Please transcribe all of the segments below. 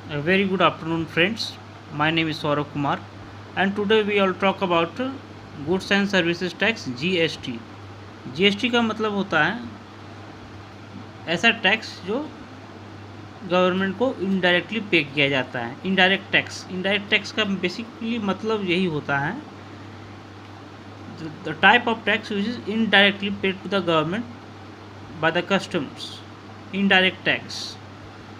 A very good afternoon, friends. My name is Saurabh Kumar, and today we all talk about Goods and Services Tax (GST). GST का मतलब होता है ऐसा tax जो government को indirectly पे किया जाता है। इनडायरेक्ट टैक्स का बेसिकली मतलब यही होता है, the type of tax which is indirectly paid to the government by the customs. Indirect tax,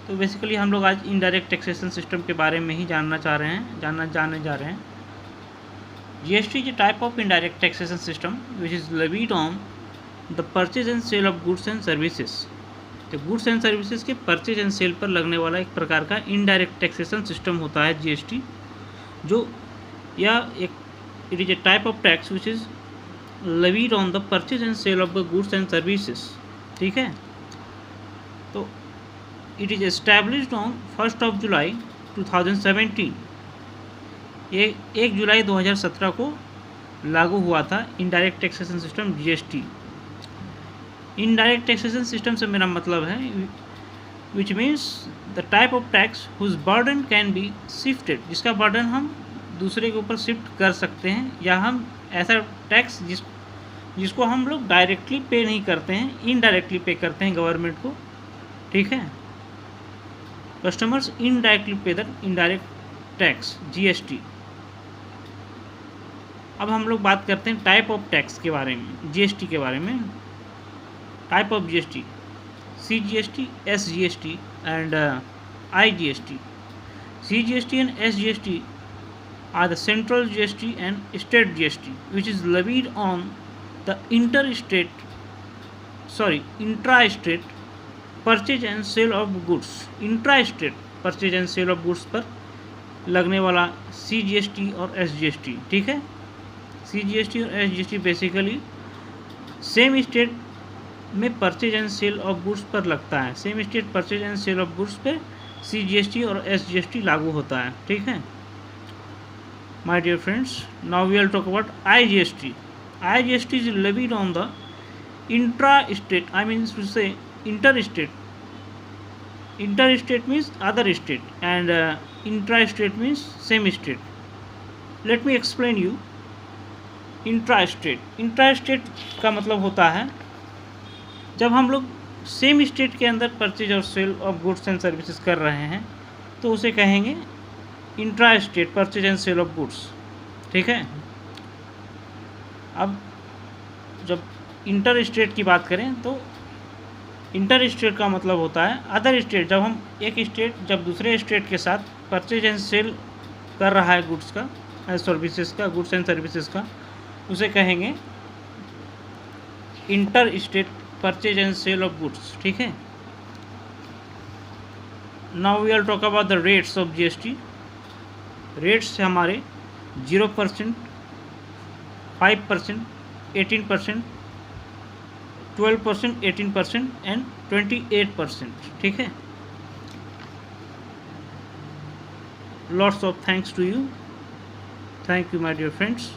तो बेसिकली हम लोग आज इनडायरेक्ट टैक्सेशन सिस्टम के बारे में ही जानने जा रहे हैं। GST is type of indirect taxation system which is levied on the purchase and sale of goods and services. तो गुड्स एंड सर्विसेज के परचेज एंड सेल पर लगने वाला एक प्रकार का इनडायरेक्ट टैक्सेशन सिस्टम होता है जीएसटी, जो या एक it is a type of tax which is levied on the purchase and sale of the goods and services. ठीक है, तो इट इज़ एस्टैब्लिश्ड ऑन 1 जुलाई 2017। ये 1 जुलाई 2017 को लागू हुआ था indirect taxation system GST. Indirect taxation system से मेरा मतलब है which means the type of tax whose burden can be shifted, जिसका बर्डन हम दूसरे के ऊपर शिफ्ट कर सकते हैं, या हम ऐसा टैक्स जिसको हम लोग डायरेक्टली पे नहीं करते हैं, इनडायरेक्टली पे करते हैं गवर्नमेंट को। ठीक है, कस्टमर्स इनडायरेक्टली पे द इनडायरेक्ट टैक्स जीएसटी। अब हम लोग बात करते हैं टाइप ऑफ टैक्स के बारे में, जीएसटी के बारे में। Type of GST: CGST, SGST and IGST. CGST and SGST are the central GST and state GST, which is levied on the intra-state purchase and sale of goods। intra-state purchase and sale of goods पर लगने वाला CGST और SGST। ठीक है, CGST और SGST basically same state में purchase and sale of goods पर लगता है। Same state purchase and sale of goods पे CGST और SGST लागू होता है। ठीक है my dear friends, now we will talk about IGST. IGST is levied on the intra-state, I mean to say interstate. Interstate means other state, and intra-state means same state. Let me explain you intra-state. Intra-state का मतलब होता है जब हम लोग same state के अंदर purchase और sale of goods and services कर रहे हैं, तो उसे कहेंगे intra state purchase and sale of goods. ठीक है, अब जब इंटर स्टेट की बात करें तो इंटर स्टेट का मतलब होता है अदर स्टेट। जब हम एक स्टेट जब दूसरे स्टेट के साथ परचेज एंड सेल कर रहा है गुड्स का, सर्विसेज का, गुड्स एंड सर्विसेज का, उसे कहेंगे inter state purchase and sale of goods. ठीक है, now we are talk about the rates of GST. Rates हमारे 0%, 5%, 18%, 12%, 18% एंड 28%। ठीक है, lots of thanks to you. Thank you my dear friends.